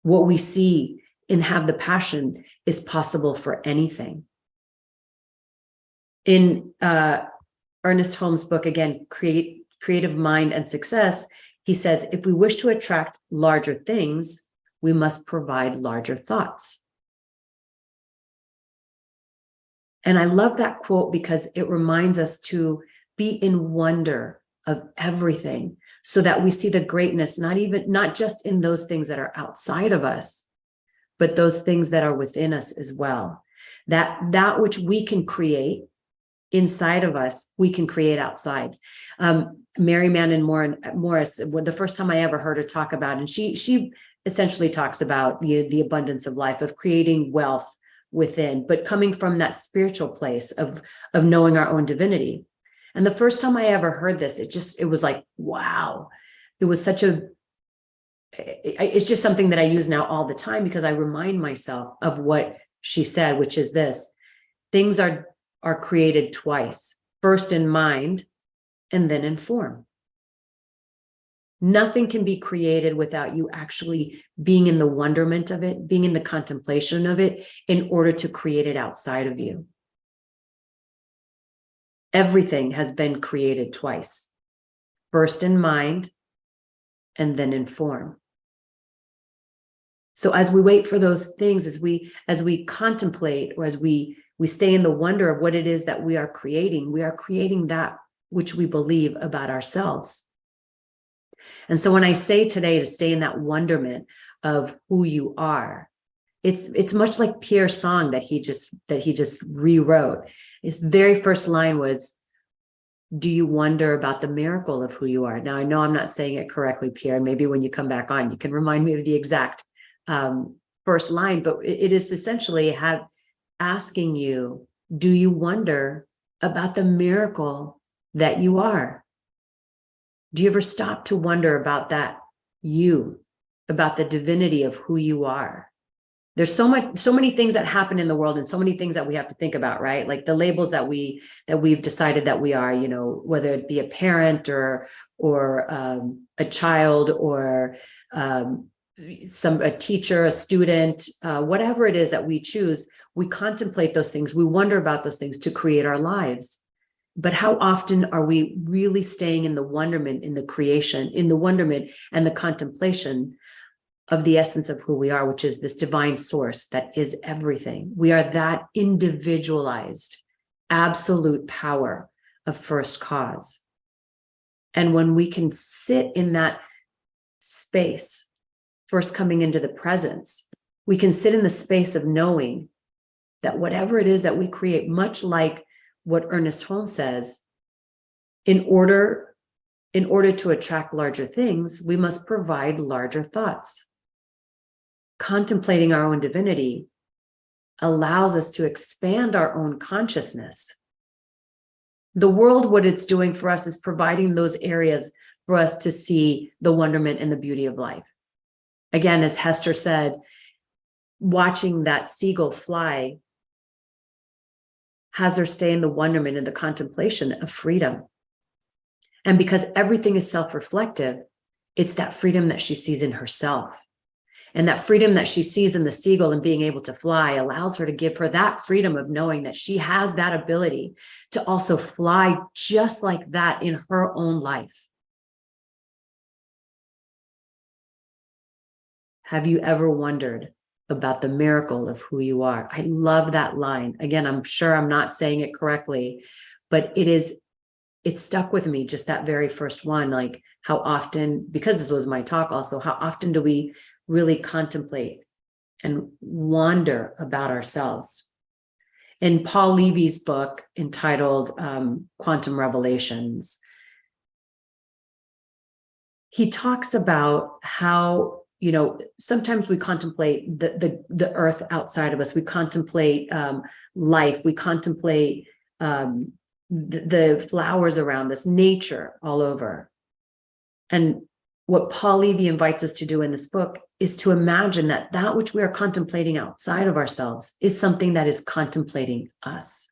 Speaker 2: What we see and have the passion is possible for anything. In Ernest Holmes' book, again, Creative Mind and Success, he says, if we wish to attract larger things, we must provide larger thoughts. And I love that quote because it reminds us to be in wonder of everything so that we see the greatness, not just in those things that are outside of us, but those things that are within us as well. That which we can create inside of us, we can create outside. Mary Manning Morris, the first time I ever heard her talk about, and she essentially talks about the abundance of life, of creating wealth within, but coming from that spiritual place of knowing our own divinity. And the first time I ever heard this, it was like, wow, it was it's just something that I use now all the time because I remind myself of what she said, which is this: things are created twice, first in mind and then in form. Nothing can be created without you actually being in the wonderment of it, being in the contemplation of it in order to create it outside of you. Everything has been created twice, first in mind and then in form. So as we wait for those things, as we contemplate, or as we stay in the wonder of what it is that we are creating that which we believe about ourselves. And so when I say today to stay in that wonderment of who you are, it's much like Pierre's song that he just rewrote. His very first line was, do you wonder about the miracle of who you are? Now, I know I'm not saying it correctly, Pierre. Maybe when you come back on, you can remind me of the exact first line, but it is essentially asking you, do you wonder about the miracle that you are? Do you ever stop to wonder about that about the divinity of who you are? There's so many things that happen in the world and so many things that we have to think about, right? Like the labels that we've decided that we are, whether it be a parent or a child or a teacher, a student, whatever it is that we choose, we contemplate those things. We wonder about those things to create our lives. But how often are we really staying in the wonderment, in the creation, in the wonderment and the contemplation of the essence of who we are, which is this divine source that is everything? We are that individualized, absolute power of first cause. And when we can sit in that space, first coming into the presence, we can sit in the space of knowing that whatever it is that we create, much like what Ernest Holmes says, in order to attract larger things, we must provide larger thoughts. Contemplating our own divinity allows us to expand our own consciousness. The world, what it's doing for us is providing those areas for us to see the wonderment and the beauty of life. Again, as Hester said, watching that seagull fly has her stay in the wonderment and the contemplation of freedom. And because everything is self-reflective, it's that freedom that she sees in herself. And that freedom that she sees in the seagull and being able to fly allows her to give her that freedom of knowing that she has that ability to also fly just like that in her own life. Have you ever wondered about the miracle of who you are? I love that line. Again, I'm sure I'm not saying it correctly, but it stuck with me, just that very first one. Like, how often, because this was my talk also, how often do we really contemplate and wonder about ourselves? In Paul Levy's book entitled Quantum Revelations, he talks about how sometimes we contemplate the earth outside of us. We contemplate life. We contemplate the flowers around us, nature all over. And what Paul Levy invites us to do in this book is to imagine that which we are contemplating outside of ourselves is something that is contemplating us.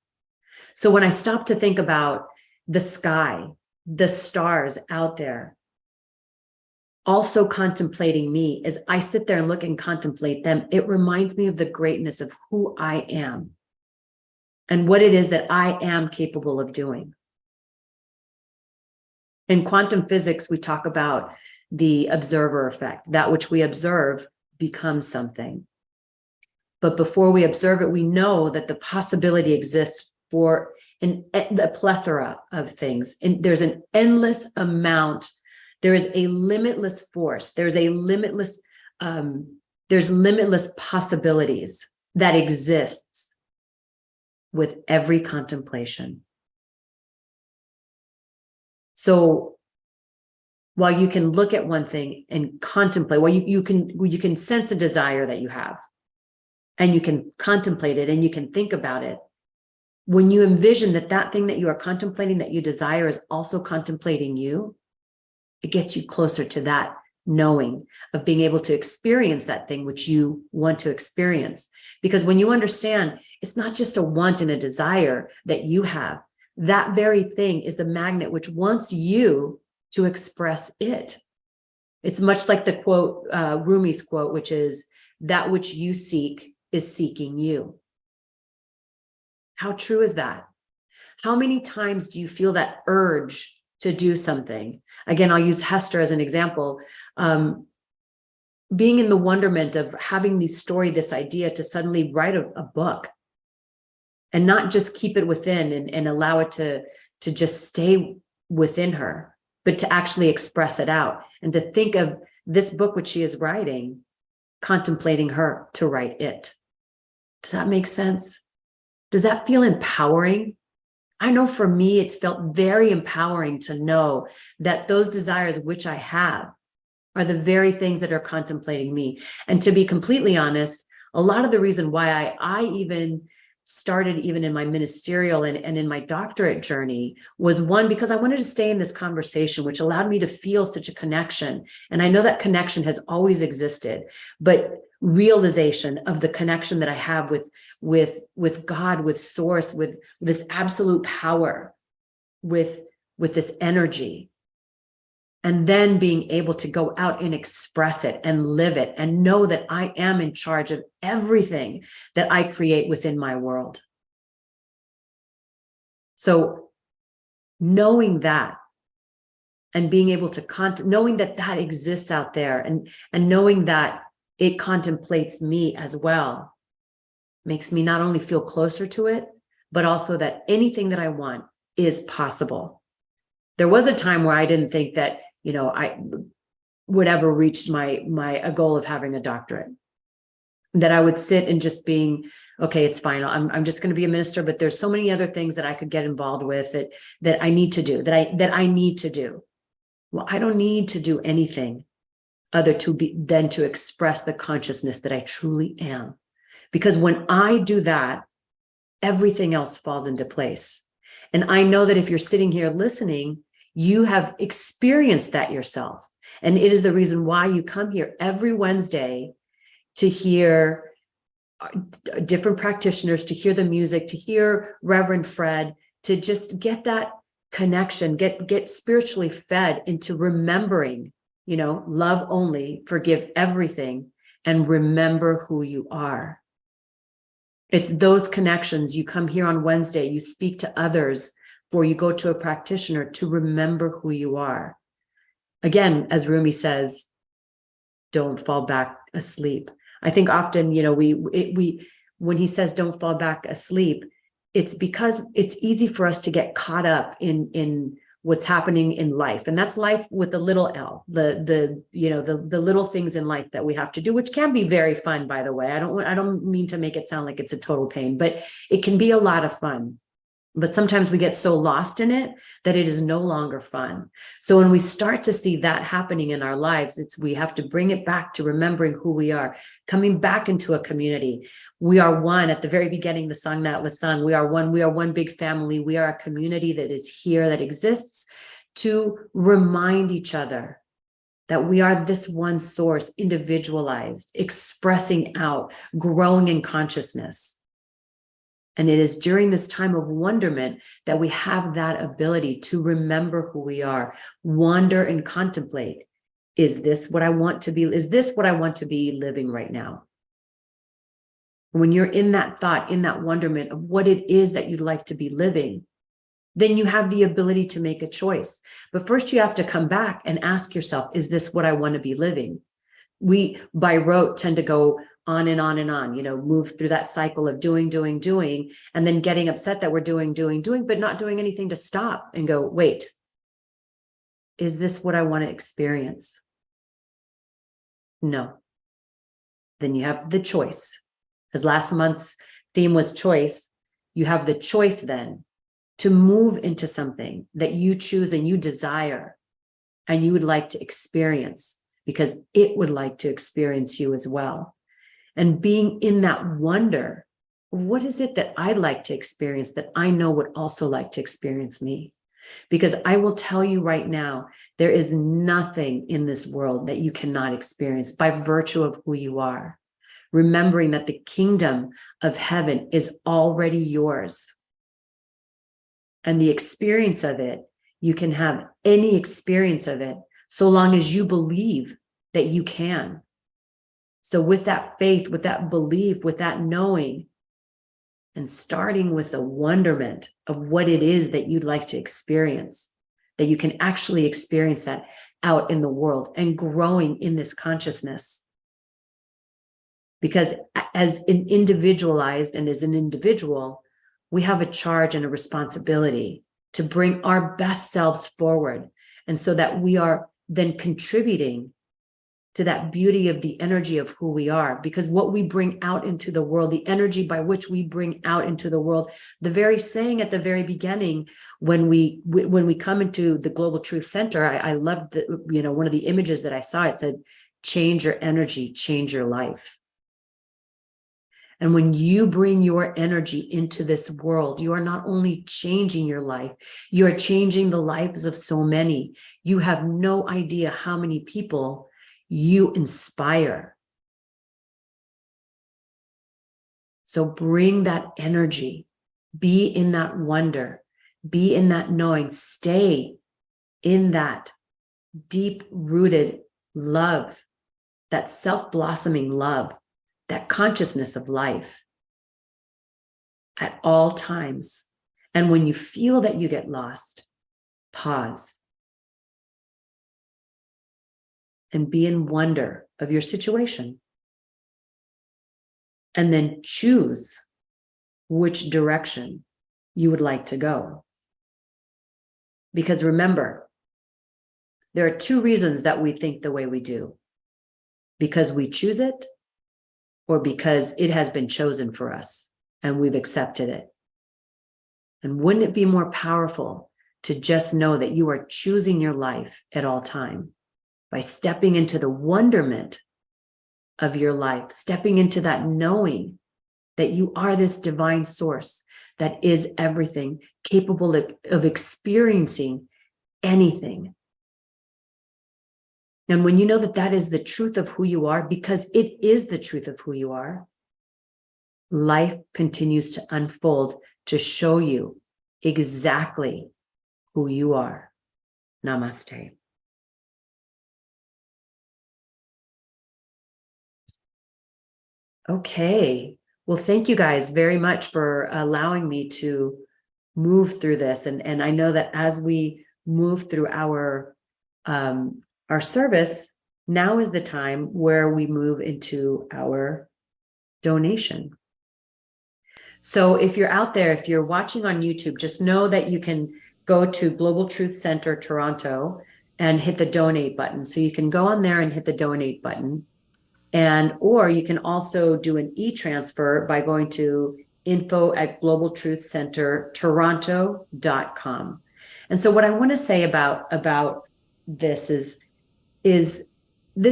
Speaker 2: So when I stop to think about the sky, the stars out there, also contemplating me, as I sit there and look and contemplate them, it reminds me of the greatness of who I am and what it is that I am capable of doing. In quantum physics, we talk about the observer effect. That which we observe becomes something. But before we observe it, we know that the possibility exists for the plethora of things. And there's an endless amount. There is a limitless force. There's limitless possibilities that exists with every contemplation. So while you can look at one thing and contemplate, well, you can sense a desire that you have, and you can contemplate it and you can think about it. When you envision that thing that you are contemplating, that you desire, is also contemplating you, it gets you closer to that knowing of being able to experience that thing which you want to experience. Because when you understand, it's not just a want and a desire that you have. That very thing is the magnet which wants you to express it. It's much like the quote, Rumi's quote, which is, that which you seek is seeking you. How true is that? How many times do you feel that urge to do something? Again, I'll use Hester as an example. Being in the wonderment of having this idea to suddenly write a book, and not just keep it within and allow it to just stay within her, but to actually express it out, and to think of this book which she is writing, contemplating her to write it. Does that make sense? Does that feel empowering? I know for me, it's felt very empowering to know that those desires which I have are the very things that are contemplating me. And to be completely honest, a lot of the reason why I even started even in my ministerial and in my doctorate journey was, one, because I wanted to stay in this conversation, which allowed me to feel such a connection. And I know that connection has always existed, but realization of the connection that I have with God, with source, with this absolute power, with this energy. And then being able to go out and express it and live it and know that I am in charge of everything that I create within my world. So knowing that and being able to knowing that exists out there, and knowing that it contemplates me as well, makes me not only feel closer to it, but also that anything that I want is possible. There was a time where I didn't think that, I would ever reach a goal of having a doctorate, that I would sit and just being, okay, it's fine. I'm just going to be a minister, but there's so many other things that I could get involved with that I need to do, that I need to do. Well, I don't need to do anything other than to express the consciousness that I truly am. Because when I do that, everything else falls into place. And I know that if you're sitting here listening, you have experienced that yourself. And it is the reason why you come here every Wednesday to hear different practitioners, to hear the music, to hear Reverend Fred, to just get that connection, get spiritually fed into remembering, love only, forgive everything, and remember who you are. It's those connections. You come here on Wednesday, you speak to others, or you go to a practitioner to remember who you are. Again, as Rumi says, don't fall back asleep. I think often, when he says don't fall back asleep, it's because it's easy for us to get caught up in what's happening in life. And that's life with a little L, the little things in life that we have to do, which can be very fun, by the way. I don't mean to make it sound like it's a total pain, but it can be a lot of fun. But sometimes we get so lost in it that it is no longer fun. So when we start to see that happening in our lives, we have to bring it back to remembering who we are, coming back into a community. We are one. At the very beginning, the song that was sung, we are one big family. We are a community that is here, that exists to remind each other that we are this one source, individualized, expressing out, growing in consciousness. And it is during this time of wonderment that we have that ability to remember who we are, wonder and contemplate. Is this what I want to be? Is this what I want to be living right now? When you're in that thought, in that wonderment of what it is that you'd like to be living, then you have the ability to make a choice. But first you have to come back and ask yourself, is this what I want to be living? We, by rote, tend to go on and on and on, move through that cycle of doing, and then getting upset that we're doing, but not doing anything to stop and go, wait, is this what I want to experience? No. Then you have the choice. As last month's theme was choice, you have the choice then to move into something that you choose and you desire and you would like to experience, because it would like to experience you as well. And being in that wonder, what is it that I'd like to experience that I know would also like to experience me? Because I will tell you right now, there is nothing in this world that you cannot experience by virtue of who you are. Remembering that the kingdom of heaven is already yours. And the experience of it, you can have any experience of it so long as you believe that you can. So with that faith, with that belief, with that knowing, and starting with the wonderment of what it is that you'd like to experience, that you can actually experience that out in the world and growing in this consciousness. Because as an individualized and as an individual, we have a charge and a responsibility to bring our best selves forward. And so that we are then contributing to that beauty of the energy of who we are, because what we bring out into the world, the energy by which we bring out into the world, the very saying at the very beginning, when we come into the Global Truth Center, I loved that, one of the images that I saw, it said, change your energy, change your life. And when you bring your energy into this world, you are not only changing your life, you are changing the lives of so many. You have no idea how many people you inspire. So bring that energy, be in that wonder, be in that knowing, stay in that deep-rooted love, that self-blossoming love, that consciousness of life at all times. And when you feel that you get lost, pause and be in wonder of your situation. And then choose which direction you would like to go. Because remember, there are two reasons that we think the way we do. Because we choose it, or because it has been chosen for us and we've accepted it. And wouldn't it be more powerful to just know that you are choosing your life at all time by stepping into the wonderment of your life, stepping into that knowing that you are this divine source that is everything, capable of experiencing anything. And when you know that that is the truth of who you are, because it is the truth of who you are, life continues to unfold to show you exactly who you are. Namaste. Okay. Well, thank you guys very much for allowing me to move through this. And I know that as we move through our service, now is the time where we move into our donation. So if you're out there, if you're watching on YouTube, just know that you can go to Global Truth Center Toronto and hit the donate button. So you can go on there and hit the donate button. Or you can also do an e-transfer by going to info@globaltruthcentertoronto.com. And so what I want to say about this is this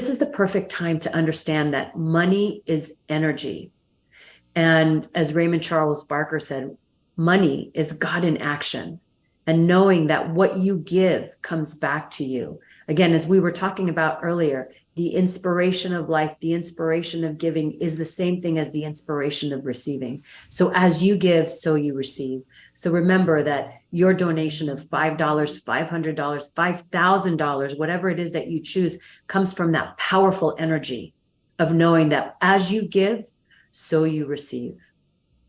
Speaker 2: is the perfect time to understand that money is energy. And as Raymond Charles Barker said, money is God in action, and knowing that what you give comes back to you. Again, as we were talking about earlier, the inspiration of life, the inspiration of giving is the same thing as the inspiration of receiving. So as you give, so you receive. So remember that your donation of $5, $500, $5,000, whatever it is that you choose, comes from that powerful energy of knowing that as you give, so you receive.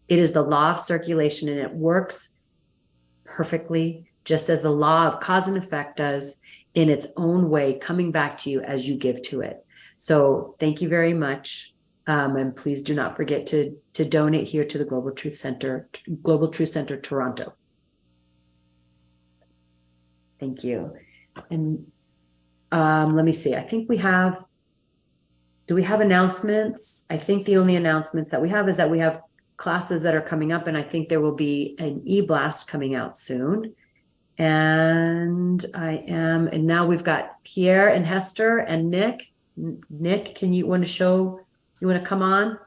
Speaker 2: It is the law of circulation, and it works perfectly, just as the law of cause and effect does, in its own way, coming back to you as you give to it. So thank you very much. And please do not forget to donate here to the Global Truth Center Toronto. Thank you. And let me see, I think do we have announcements? I think the only announcements that we have is that we have classes that are coming up, and I think there will be an e-blast coming out soon. And now we've got Pierre and Hester and Nick. Nick, you want to come on?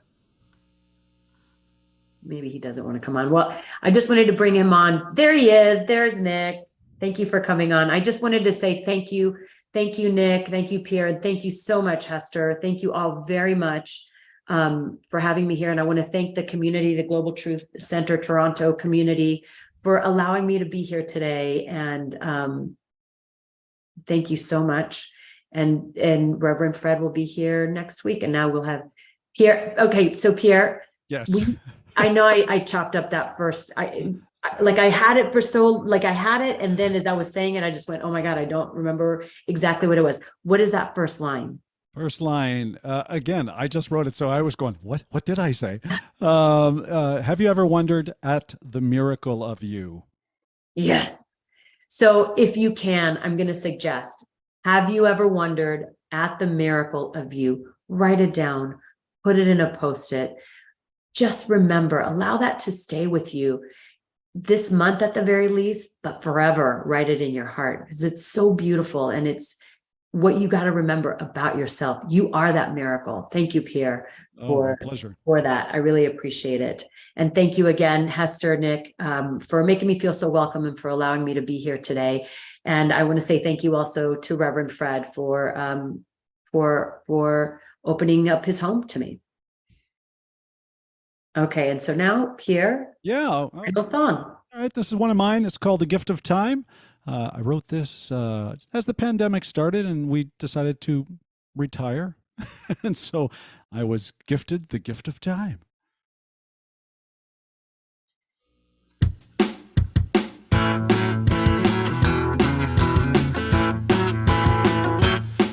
Speaker 2: Maybe he doesn't want to come on. Well, I just wanted to bring him on. There he is. There's Nick. Thank you for coming on. I just wanted to say thank you. Thank you, Nick. Thank you, Pierre. And thank you so much, Hester. Thank you all very much for having me here. And I want to thank the community, the Global Truth Center Toronto community, for allowing me to be here today. And thank you so much. And Reverend Fred will be here next week. And now we'll have Pierre. Okay, so Pierre.
Speaker 4: Yes.
Speaker 2: I know I chopped up that first. I had it. And then as I was saying it, I just went, oh my God, I don't remember exactly what it was. What is that first line?
Speaker 4: First line, again, I just wrote it, so I was going, what did I say? Have you ever wondered at the miracle of you?
Speaker 2: Yes. So if you can, I'm going to suggest, have you ever wondered at the miracle of you? Write it down, put it in a Post-it. Just remember, allow that to stay with you this month at the very least, but forever. Write it in your heart, because it's so beautiful, and it's what you got to remember about yourself. You are that miracle. Thank you, Pierre, for that. I really appreciate it. And thank you again, Hester, Nick, for making me feel so welcome and for allowing me to be here today. And I want to say thank you also to Reverend Fred for opening up his home to me. Okay, and so now, Pierre, final song.
Speaker 4: All right, this is one of mine. It's called The Gift of Time. I wrote this as the pandemic started and we decided to retire. And so I was gifted the gift of time.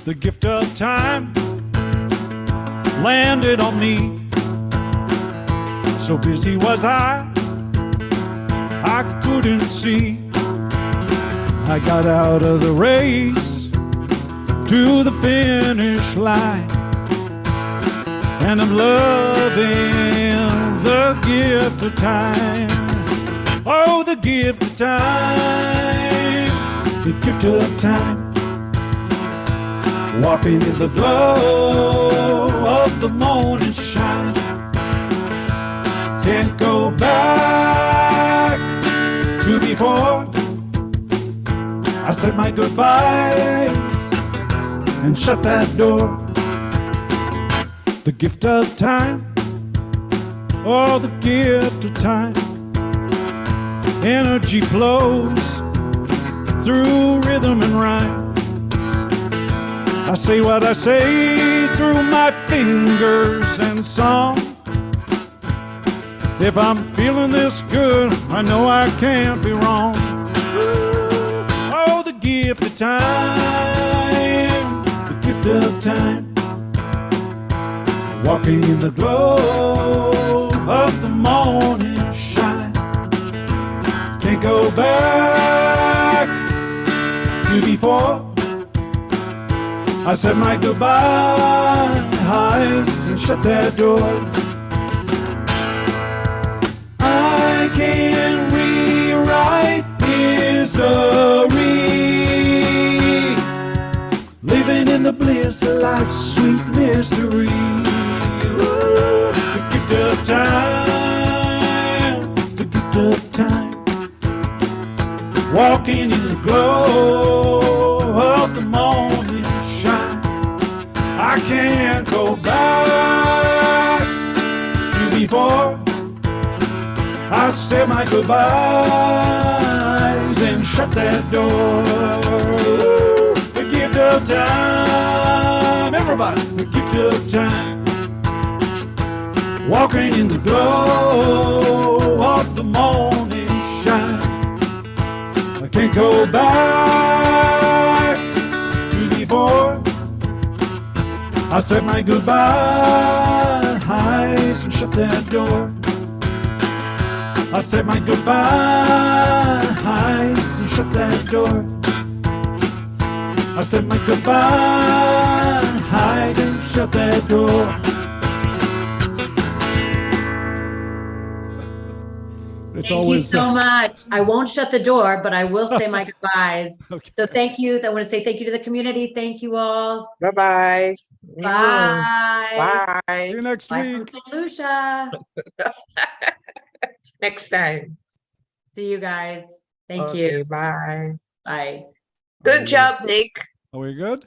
Speaker 4: The gift of time landed on me. So busy was I couldn't see. I got out of the race to the finish line, and I'm loving the gift of time. Oh, the gift of time, the gift of time. Walking in the glow of the morning shine. Can't go back to before. I said my goodbyes and shut that door. The gift of time, oh, the gift of time. Energy flows through rhythm and rhyme. I say what I say through my fingers and song. If I'm feeling this good, I know I can't be wrong. Oh, the gift of time, the gift of time. Walking in the glow of the morning shine. Can't go back to before. I said my goodbyes and shut that door.
Speaker 1: bliss, life's sweet mystery. Ooh, the gift of time, the gift of time. Walking in the glow of the morning shine. I can't go back to before. I said my goodbyes and shut that door. Ooh, the gift of time, everybody, the gift of time. Walking in the glow of the morning shine. I can't go back to before. I said my goodbyes and shut that door. I said my goodbyes and shut that door. I said my goodbyes and shut that door. It's
Speaker 2: Thank you so much. I won't shut the door, but I will say my goodbyes.
Speaker 4: Okay.
Speaker 2: So thank you. I want to say thank you to the community. Thank you all.
Speaker 3: Bye-bye.
Speaker 2: Bye.
Speaker 4: See you
Speaker 3: Bye.
Speaker 4: next
Speaker 2: Bye from
Speaker 4: week.
Speaker 2: St. Lucia.
Speaker 3: Next time.
Speaker 2: See you guys. Thank
Speaker 3: Okay,
Speaker 2: you.
Speaker 3: bye.
Speaker 2: Bye.
Speaker 3: Good job, Nick.
Speaker 4: Are we good?